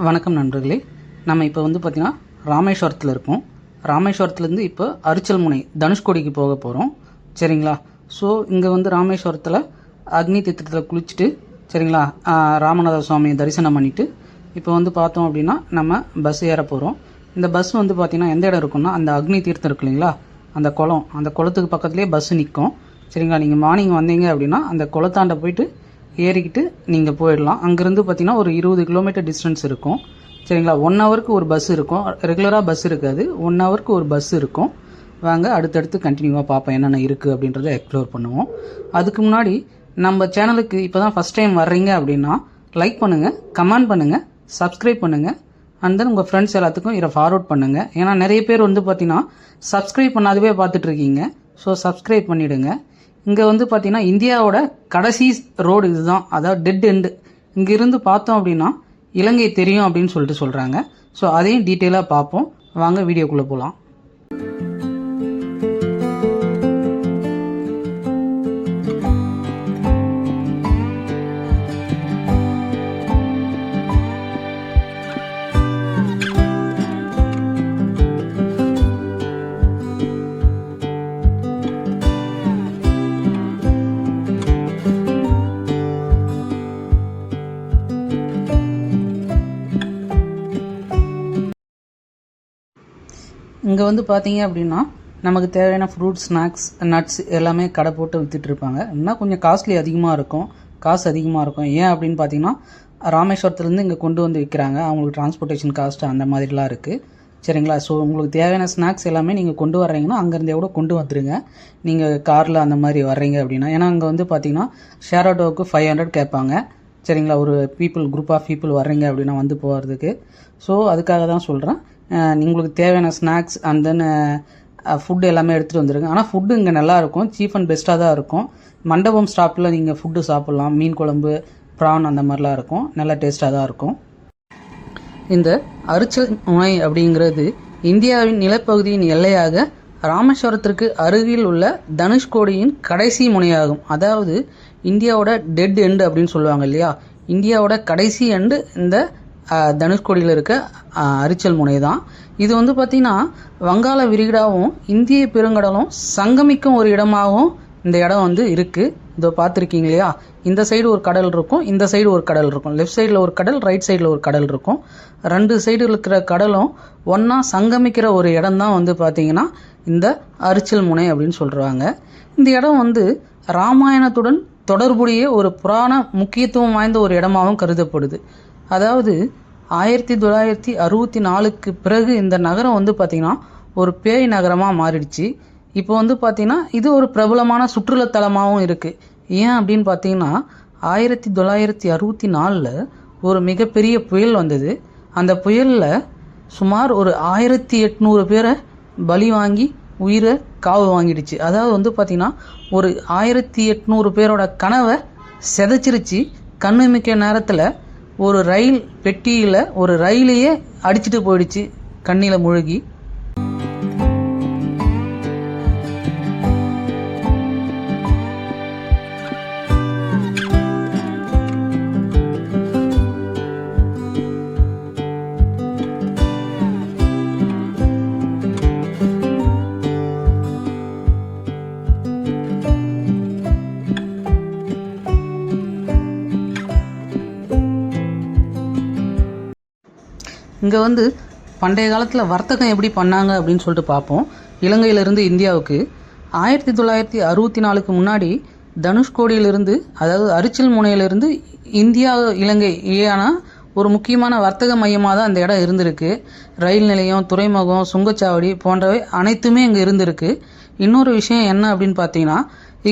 வணக்கம் நண்பர்களே. நம்ம இப்போ பார்த்திங்கன்னா ராமேஸ்வரத்தில் இருக்கோம். ராமேஸ்வரத்துலேருந்து இப்போ அரிச்சல்முனை தனுஷ்கோடிக்கு போக போகிறோம். சரிங்களா? ஸோ இங்கே ராமேஸ்வரத்தில் அக்னி தீர்த்தத்தில் குளிச்சுட்டு சரிங்களா, ராமநாத சுவாமியை தரிசனம் பண்ணிவிட்டு இப்போ பார்த்தோம் அப்படின்னா நம்ம பஸ் ஏற போகிறோம். இந்த பஸ் பார்த்திங்கன்னா எந்த இடம் இருக்குன்னா, அந்த அக்னி தீர்த்தம் இருக்கு இல்லைங்களா, அந்த குளம், அந்த குளத்துக்கு பக்கத்துலேயே பஸ் நிற்கும். சரிங்களா? நீங்கள் மார்னிங் வந்தீங்க அப்படின்னா அந்த குளத்தாண்ட போயிட்டு ஏறிக்கிட்டு நீங்கள் போயிடலாம். அங்கேருந்து பார்த்திங்கன்னா ஒரு 20 கிலோமீட்டர் டிஸ்டன்ஸ் இருக்கும். சரிங்களா? 1 ஹவருக்கு ஒரு பஸ் இருக்கும். ரெகுலராக பஸ் இருக்காது, 1 ஹவருக்கு ஒரு பஸ் இருக்கும். வாங்க அடுத்தடுத்து கண்டினியூவாக பார்ப்போம் என்னென்ன இருக்குது அப்படின்றத எக்ஸ்ப்ளோர் பண்ணுவோம். அதுக்கு முன்னாடி நம்ம சேனலுக்கு இப்போ தான் ஃபஸ்ட் டைம் வர்றீங்க அப்படின்னா லைக் பண்ணுங்கள், கமெண்ட் பண்ணுங்கள், சப்ஸ்கிரைப் பண்ணுங்கள். அண்ட் தென் உங்கள் ஃப்ரெண்ட்ஸ் எல்லாத்துக்கும் இதை ஃபார்வர்ட் பண்ணுங்கள். ஏன்னா நிறைய பேர் பார்த்திங்கன்னா சப்ஸ்கிரைப் பண்ணாதவே பார்த்துட்ருக்கீங்க. ஸோ சப்ஸ்கிரைப் பண்ணிவிடுங்க. இங்கே பார்த்தீங்கன்னா இந்தியாவோட கடைசி ரோடு இதுதான், அதாவது டெட் எண்டு. இங்கிருந்து பார்த்தோம் அப்படின்னா இலங்கை தெரியும் அப்படின்னு சொல்கிறாங்க. ஸோ அதையும் டீட்டெயிலாக பார்ப்போம். வாங்க வீடியோக்குள்ளே போகலாம். இங்கே பார்த்தீங்க அப்படின்னா நமக்கு தேவையான ஃப்ரூட்ஸ், ஸ்நாக்ஸ், நட்ஸ் எல்லாமே கடை போட்டு விற்றுட்ருப்பாங்க. இன்னும் கொஞ்சம் காஸ்ட்லி அதிகமாக இருக்கும், காசு அதிகமாக இருக்கும். ஏன் அப்படின்னு பார்த்தீங்கன்னா ராமேஸ்வரத்துலேருந்து இங்கே கொண்டு வந்து விற்கிறாங்க. அவங்களுக்கு டிரான்ஸ்போர்ட்டேஷன் காஸ்ட்டு அந்த மாதிரிலாம் இருக்குது. சரிங்களா? ஸோ உங்களுக்கு தேவையான ஸ்நாக்ஸ் எல்லாமே நீங்கள் கொண்டு வர்றீங்கன்னா அங்கேருந்தே கூட கொண்டு வந்துடுங்க, நீங்கள் காரில் அந்த மாதிரி வர்றீங்க அப்படின்னா. ஏன்னா அங்கே பார்த்தீங்கன்னா ஷேர் ஆட்டோவுக்கு 500 கேட்பாங்க. சரிங்களா? ஒரு குரூப் ஆஃப் பீப்புள் வர்றீங்க அப்படின்னா வந்து போகிறதுக்கு. ஸோ அதுக்காக தான் சொல்கிறேன். உங்களுக்கு தேவையான ஸ்நாக்ஸ் அண்ட் தென் ஃபுட்டு எல்லாமே எடுத்துகிட்டு வந்துடுங்க. ஆனால் ஃபுட்டு இங்கே நல்லாயிருக்கும், சீப் அண்ட் பெஸ்ட்டாக தான் இருக்கும். மண்டபம் ஸ்டாப்பில் நீங்கள் ஃபுட்டு சாப்பிட்லாம். மீன் குழம்பு, ப்ரான் அந்த மாதிரிலாம் இருக்கும், நல்லா டேஸ்ட்டாக தான் இருக்கும். இந்த அரிச்சல்முனை அப்படிங்கிறது இந்தியாவின் நிலப்பகுதியின் எல்லையாக ராமேஸ்வரத்திற்கு அருகில் உள்ள தனுஷ்கோடியின் கடைசி முனையாகும். அதாவது இந்தியாவோட டெட் எண்டு அப்படின்னு சொல்லுவாங்க இல்லையா, இந்தியாவோட கடைசி எண்டு இந்த தனுஷ்கோடியில் இருக்க அரிச்சல்முனை தான். இது பார்த்திங்கன்னா வங்காள விரிகுடாவும் இந்திய பெருங்கடலும் சங்கமிக்கும் ஒரு இடமாகவும் இந்த இடம் இருக்குது. இதோ பார்த்துருக்கீங்க இல்லையா, இந்த சைடு ஒரு கடல் இருக்கும், இந்த சைடு ஒரு கடல் இருக்கும். லெஃப்ட் சைடில் ஒரு கடல், ரைட் சைடில் ஒரு கடல் இருக்கும். 2 சைடு இருக்கிற கடலும் ஒன்றா சங்கமிக்கிற ஒரு இடம் தான் பார்த்திங்கன்னா இந்த அரிச்சல்முனை அப்படின்னு சொல்கிறாங்க. இந்த இடம் ராமாயணத்துடன் தொடர்புடைய ஒரு புராண முக்கியத்துவம் வாய்ந்த ஒரு இடமாகவும் கருதப்படுது. அதாவது 1964க்கு பிறகு இந்த நகரம் பார்த்திங்கன்னா ஒரு பேய் நகரமாக மாறிடுச்சு. இப்போ பார்த்திங்கன்னா இது ஒரு பிரபலமான சுற்றுலாத்தலமாகவும் இருக்குது. ஏன் அப்படின்னு பார்த்தீங்கன்னா 1964ல் ஒரு மிகப்பெரிய புயல் வந்தது. அந்த புயலில் சுமார் ஒரு 1800 பேரை பலி வாங்கி உயிரை காவு வாங்கிடுச்சு. அதாவது பார்த்திங்கன்னா ஒரு 1800 பேரோட கனவை செதைச்சிருச்சு. கண்ணுமிக்க நேரத்தில் ஒரு ரயில் பெட்டியில் ஒரு ரயிலையே அடிச்சுட்டு போயிடுச்சு கண்ணில் முழுகி. இங்கே பண்டைய காலத்தில் வர்த்தகம் எப்படி பண்ணாங்க அப்படின்னு சொல்லிட்டு பார்ப்போம். இலங்கையிலிருந்து இந்தியாவுக்கு 1964க்கு முன்னாடி தனுஷ்கோடியிலிருந்து, அதாவது அரிச்சல்முனையிலிருந்து இந்தியா இலங்கை இடையான ஒரு முக்கியமான வர்த்தக மையமாக தான் அந்த இடம் இருந்திருக்கு. ரயில் நிலையம், துறைமுகம், சுங்கச்சாவடி போன்றவை அனைத்துமே இங்கே இருந்திருக்கு. இன்னொரு விஷயம் என்ன அப்படின்னு பார்த்தீங்கன்னா,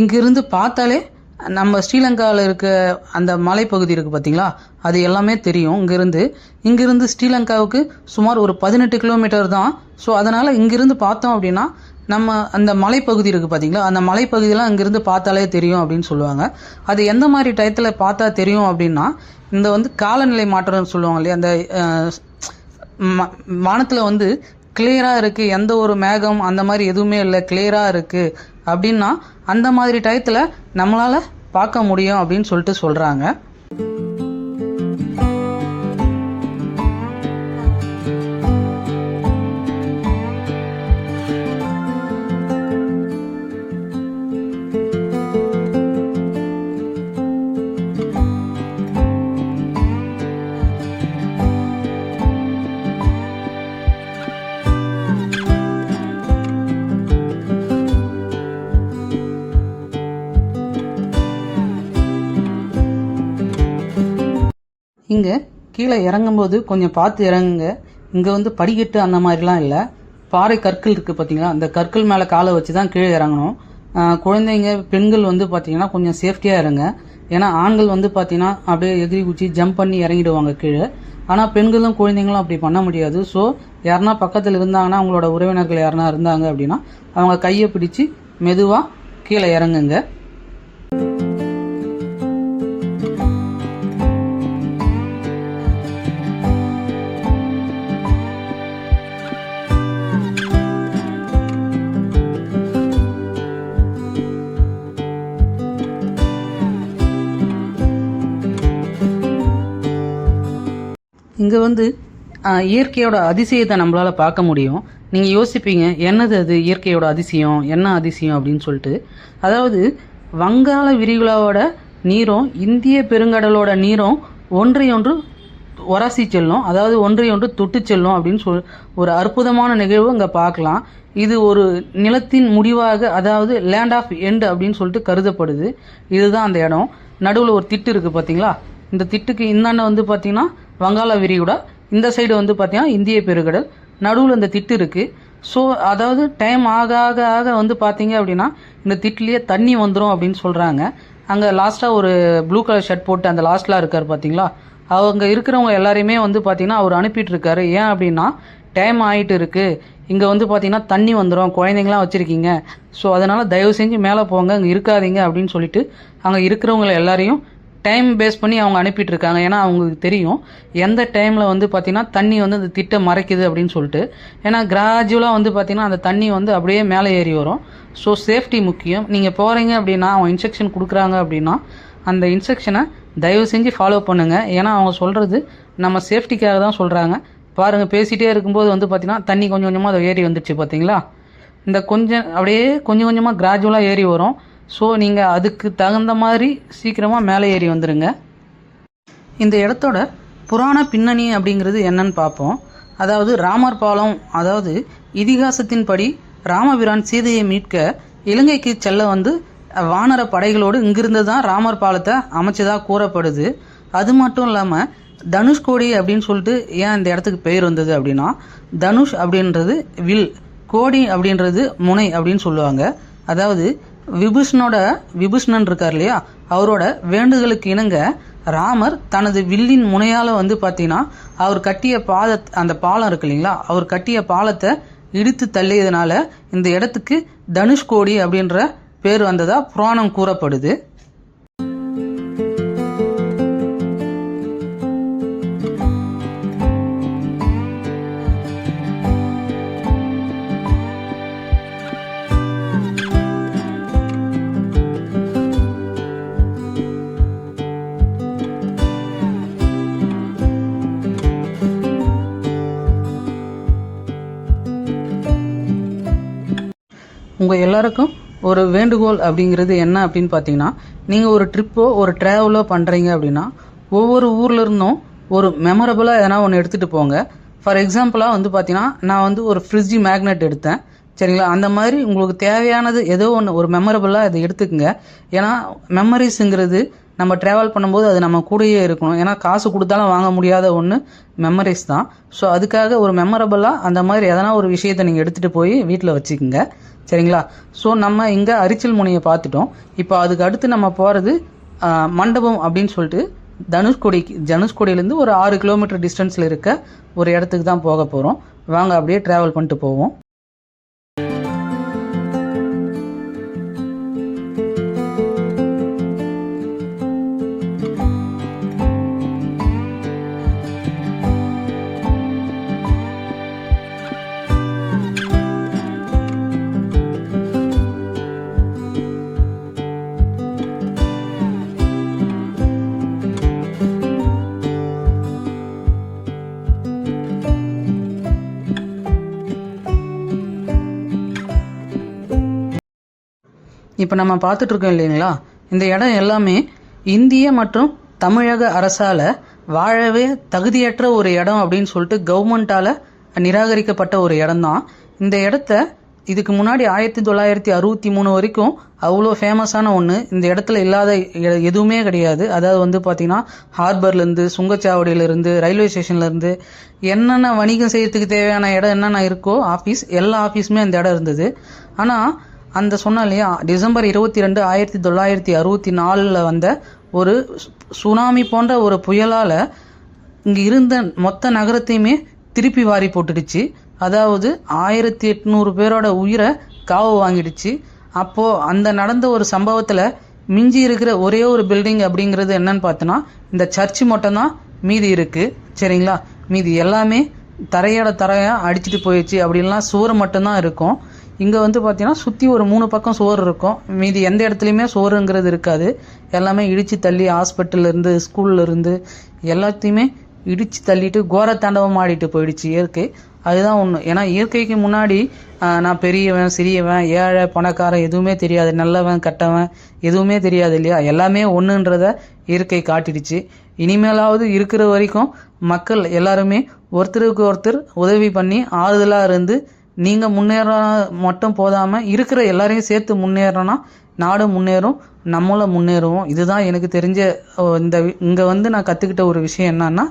இங்கிருந்து பார்த்தாலே நம்ம ஸ்ரீலங்காவில் இருக்க அந்த மலைப்பகுதி இருக்குது பார்த்தீங்களா, அது எல்லாமே தெரியும். இங்கிருந்து ஸ்ரீலங்காவுக்கு சுமார் ஒரு 18 கிலோமீட்டர் தான். ஸோ அதனால் இங்கிருந்து பார்த்தோம் அப்படின்னா நம்ம அந்த மலைப்பகுதி இருக்குது பார்த்தீங்களா, அந்த மலைப்பகுதியெலாம் இங்கிருந்து பார்த்தாலே தெரியும் அப்படின்னு சொல்லுவாங்க. அது எந்த மாதிரி டயத்தில் பார்த்தா தெரியும் அப்படின்னா, இந்த காலநிலை மாற்றம்னு சொல்லுவாங்க இல்லையா, அந்த வானத்தில் கிளியராக இருக்குது, எந்த ஒரு மேகம் அந்த மாதிரி எதுவுமே இல்லை, கிளியராக இருக்குது அப்படின்னா அந்த மாதிரி டயத்தில் நம்மளால் பார்க்க முடியும் அப்படின்னு சொல்லிட்டு சொல்கிறாங்க. நீங்கள் கீழே இறங்கும்போது கொஞ்சம் பார்த்து இறங்குங்க. இங்கே வந்து படிக்கட்டு அந்த மாதிரிலாம் இல்லை, பாறை கற்கள் இருக்குது பார்த்தீங்களா, அந்த கற்கள் மேலே காலை வச்சு தான் கீழே இறங்கணும். குழந்தைங்க பெண்கள் வந்து பார்த்தீங்கன்னா கொஞ்சம் சேஃப்டியாக இருங்க. ஏன்னா ஆண்கள் வந்து பார்த்தீங்கன்னா அப்படியே எகிரி குச்சி ஜம்ப் பண்ணி இறங்கிடுவாங்க கீழே. ஆனால் பெண்களும் குழந்தைங்களும் அப்படி பண்ண முடியாது. ஸோ யாருன்னா பக்கத்தில் இருந்தாங்கன்னா, அவங்களோட உறவினர்கள் யாருன்னா இருந்தாங்க அப்படின்னா அவங்க கையை பிடிச்சி மெதுவாக கீழே இறங்குங்க. இங்கே வந்து இயற்கையோட அதிசயத்தை நம்மளால் பார்க்க முடியும். நீங்கள் யோசிப்பீங்க, என்னது அது இயற்கையோட அதிசயம், என்ன அதிசயம் அப்படின்னு சொல்லிட்டு. அதாவது வங்காள விரிகுடாவோட நீரும் இந்திய பெருங்கடலோட நீரும் ஒன்றையொன்று உரசி செல்லும், அதாவது ஒன்றையொன்று தொட்டு செல்லும் அப்படின்னு ஒரு அற்புதமான நிகழ்வு இங்கே பார்க்கலாம். இது ஒரு நிலத்தின் முடிவாக, அதாவது லேண்ட் ஆஃப் எண்ட் அப்படின்னு சொல்லிட்டு கருதப்படுது. இதுதான் அந்த இடம். நடுவில் ஒரு திட்டு இருக்குது பார்த்தீங்களா, இந்த திட்டுக்கு இந்தாண்ட வந்து பார்த்தீங்கன்னா வங்காள விரிகுடா, இந்த சைடு வந்து பார்த்தீங்கன்னா இந்திய பெருங்கடல், நடுவில் இந்த திட்டு இருக்குது. ஸோ அதாவது டைம் ஆக ஆக ஆக வந்து பார்த்தீங்க அப்படின்னா இந்த திட்டுலேயே தண்ணி வந்துடும் அப்படின்னு சொல்கிறாங்க. அங்கே லாஸ்ட்டாக ஒரு ப்ளூ கலர் ஷர்ட் போட்டு அந்த லாஸ்ட்லாம் இருக்கார் பார்த்தீங்களா, அவங்க இருக்கிறவங்க எல்லாரையுமே வந்து பார்த்தீங்கன்னா அவர் அனுப்பிட்டு இருக்காரு. ஏன் அப்படின்னா டைம் ஆகிட்டு இருக்குது, இங்கே வந்து பார்த்தீங்கன்னா தண்ணி வந்துடும், குழந்தைங்களாம் வச்சுருக்கீங்க, ஸோ அதனால் தயவு செஞ்சு மேலே போங்க, அங்கே இருக்காதீங்க அப்படின்னு சொல்லிட்டு அங்கே இருக்கிறவங்கள எல்லாரையும் டைம் பேஸ் பண்ணி அவங்க அனுப்பிட்டு இருக்காங்க. ஏன்னா அவங்களுக்கு தெரியும் எந்த டைமில் வந்து பார்த்திங்கன்னா தண்ணி வந்து அந்த திட்டை மறைக்குது அப்படின்னு சொல்லிட்டு. ஏன்னா கிராஜுவலாக வந்து பார்த்திங்கன்னா அந்த தண்ணி வந்து அப்படியே மேலே ஏறி வரும். ஸோ சேஃப்டி முக்கியம். நீங்கள் போகிறீங்க அப்படின்னா அவங்க இன்ஸ்ட்ரக்ஷன் கொடுக்குறாங்க அப்படின்னா அந்த இன்ஸ்ட்ரக்ஷனை தயவு செஞ்சு ஃபாலோ பண்ணுங்கள். ஏன்னா அவங்க சொல்கிறது நம்ம சேஃப்டிக்காக தான் சொல்கிறாங்க. பாருங்கள், பேசிகிட்டே இருக்கும்போது வந்து பார்த்திங்கன்னா தண்ணி கொஞ்சம் கொஞ்சமாக அதை ஏறி வந்துடுச்சு பார்த்தீங்களா. இந்த கொஞ்சம் அப்படியே கொஞ்சம் கொஞ்சமாக கிராஜுவலாக ஏறி வரும். ஸோ நீங்கள் அதுக்கு தகுந்த மாதிரி சீக்கிரமாக மேலே ஏறி வந்துடுங்க. இந்த இடத்தோட புராண பின்னணி அப்படிங்கிறது என்னன்னு பார்ப்போம். அதாவது ராமர் பாலம், அதாவது இதிகாசத்தின்படி ராமபிரான் சீதையை மீட்க இலங்கைக்கு செல்ல வந்து வானர படைகளோடு இங்கிருந்து தான் ராமர் பாலத்தை அமைச்சதாக கூறப்படுது. அது மட்டும் இல்லாமல் தனுஷ்கோடி அப்படின்னு சொல்லிட்டு ஏன் இந்த இடத்துக்கு பெயர் வந்தது அப்படின்னா, தனுஷ் அப்படின்றது வில், கோடி அப்படின்றது முனை அப்படின்னு சொல்லுவாங்க. அதாவது விபீஷணன் இருக்கார் இல்லையா, அவரோட வேண்டுதலுக்கு இணங்க ராமர் தனது வில்லின் முனையால் வந்து பார்த்தீங்கன்னா அவர் கட்டிய அந்த பாலம் இருக்கு இல்லைங்களா, அவர் கட்டிய பாலத்தை இடித்து தள்ளியதுனால இந்த இடத்துக்கு தனுஷ்கோடி அப்படின்ற பேர் வந்ததா புராணம் கூறப்படுது. உங்கள் எல்லாருக்கும் ஒரு வேண்டுகோள் அப்படிங்கிறது என்ன அப்படின்னு பார்த்தீங்கன்னா, நீங்கள் ஒரு ட்ரிப்போ ஒரு ட்ராவலோ பண்ணுறீங்க அப்படின்னா ஒவ்வொரு ஊரில் இருந்தும் ஒரு மெமரபுளாக எதனா ஒன்று எடுத்துகிட்டு போங்க. ஃபார் எக்ஸாம்பிளாக வந்து பார்த்தீங்கன்னா நான் வந்து ஒரு ஃப்ரிட்ஜ் மேக்னெட் எடுத்தேன், சரிங்களா. அந்த மாதிரி உங்களுக்கு தேவையானது ஏதோ ஒன்று ஒரு மெமரபுளாக இதை எடுத்துக்கங்க. ஏன்னா மெமரிஸுங்கிறது நம்ம ட்ராவல் பண்ணும்போது அது நம்ம கூடயே இருக்கணும். ஏன்னா காசு கொடுத்தாலும் வாங்க முடியாத ஒன்று மெமரிஸ் தான். ஸோ அதுக்காக ஒரு மெமரபுளாக அந்த மாதிரி எதனா ஒரு விஷயத்தை நீங்கள் எடுத்துகிட்டு போய் வீட்டில் வச்சுக்கோங்க, சரிங்களா. ஸோ நம்ம இங்கே அரிச்சல் முனையை பார்த்துட்டோம். இப்போ அதுக்கு அடுத்து நம்ம போகிறது மண்டபம் அப்படின்னு சொல்லிட்டு தனுஷ்கோடியிலேருந்து ஒரு 6 கிலோமீட்டர் டிஸ்டன்ஸில் இருக்க ஒரு இடத்துக்கு தான் போக போகிறோம். வாங்க அப்படியே ட்ராவல் பண்ணிட்டு போவோம். இப்போ நம்ம பார்த்துட்ருக்கோம் இல்லைங்களா, இந்த இடம் எல்லாமே இந்திய மற்றும் தமிழக அரசால் வாழவே தகுதியற்ற ஒரு இடம் அப்படின்னு சொல்லிட்டு கவர்மெண்ட்டால் நிராகரிக்கப்பட்ட ஒரு இடம்தான். இந்த இடத்த இதுக்கு முன்னாடி 1963 வரைக்கும் அவ்வளோ ஃபேமஸான ஒன்று, இந்த இடத்துல இல்லாத எதுவுமே கிடையாது. அதாவது வந்து பார்த்திங்கன்னா ஹார்பர்லேருந்து, சுங்கச்சாவடியிலேருந்து, ரயில்வே ஸ்டேஷன்லேருந்து என்னென்ன வணிகம் செய்யறதுக்கு தேவையான இடம் என்னென்ன இருக்கோ ஆஃபீஸ், எல்லா ஆஃபீஸுமே அந்த இடம் இருந்தது. ஆனால் அந்த சொன்னா இல்லையா, டிசம்பர் 22, 1964 வந்த ஒரு சுனாமி போன்ற ஒரு புயலால் இங்கே இருந்த மொத்த நகரத்தையுமே திருப்பி வாரி போட்டுடுச்சு. அதாவது 1800 பேரோட உயிரை காவு வாங்கிடுச்சு. அப்போது அந்த நடந்த ஒரு சம்பவத்தில் மிஞ்சி இருக்கிற ஒரே ஒரு பில்டிங் அப்படிங்கிறது என்னன்னு பார்த்தோன்னா இந்த சர்ச்சு மட்டும்தான் மீதி இருக்குது. சரிங்களா, மீதி எல்லாமே தரையாக அடிச்சுட்டு போயிடுச்சு. அப்படின்லாம் சுவர் மட்டும்தான் இருக்கும். இங்கே வந்து பார்த்தீங்கன்னா சுற்றி ஒரு 3 பக்கம் சுவர் இருக்கும். மீதி எந்த இடத்துலையுமே சுவருங்கிறது இருக்காது. எல்லாமே இடித்து தள்ளி ஹாஸ்பிட்டல்லேருந்து ஸ்கூல்லேருந்து எல்லாத்தையுமே இடித்து தள்ளிட்டு கோர தாண்டவம் ஆடிட்டு போயிடுச்சு இயற்கை. அதுதான் ஒன்று. ஏன்னா இயற்கைக்கு முன்னாடி நான் பெரியவன் சிறியவன் ஏழை பணக்காரன் எதுவுமே தெரியாது, நல்லவன் கெட்டவன் எதுவுமே தெரியாது இல்லையா. எல்லாமே ஒன்றுன்றத இயற்கை காட்டிடுச்சு. இனிமேலாவது இருக்கிற வரைக்கும் மக்கள் எல்லாருமே ஒருத்தருக்கு ஒருத்தர் உதவி பண்ணி ஆறுதலாக இருந்து நீங்கள் முன்னேற மட்டும் போதாமல் இருக்கிற எல்லாரையும் சேர்த்து முன்னேறனா நாடு முன்னேறும், நம்மளும் முன்னேறுவோம். இதுதான் எனக்கு தெரிஞ்ச இங்கே வந்து நான் கற்றுக்கிட்ட ஒரு விஷயம் என்னன்னா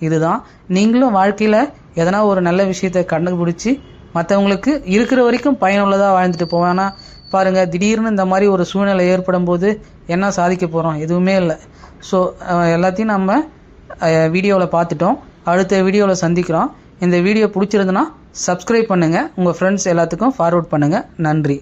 இதுதான். நீங்களும் வாழ்க்கையில் எதனா ஒரு நல்ல விஷயத்தை கண்டுபிடிச்சி மற்றவங்களுக்கு இருக்கிற வரைக்கும் பயனுள்ளதாக வாழ்ந்துட்டு போவேன்னா பாருங்கள், திடீர்னு இந்த மாதிரி ஒரு சூழ்நிலை ஏற்படும் போது என்ன சாதிக்க போகிறோம்? எதுவுமே இல்லை. ஸோ எல்லாத்தையும் நம்ம வீடியோவில் பார்த்துட்டோம். அடுத்த வீடியோவில் சந்திக்கிறோம். இந்த வீடியோ பிடிச்சிருந்துன்னா சப்ஸ்கிரைப் பண்ணுங்கள், உங்கள் ஃப்ரெண்ட்ஸ் எல்லாத்துக்கும் ஃபார்வர்ட் பண்ணுங்கள். நன்றி.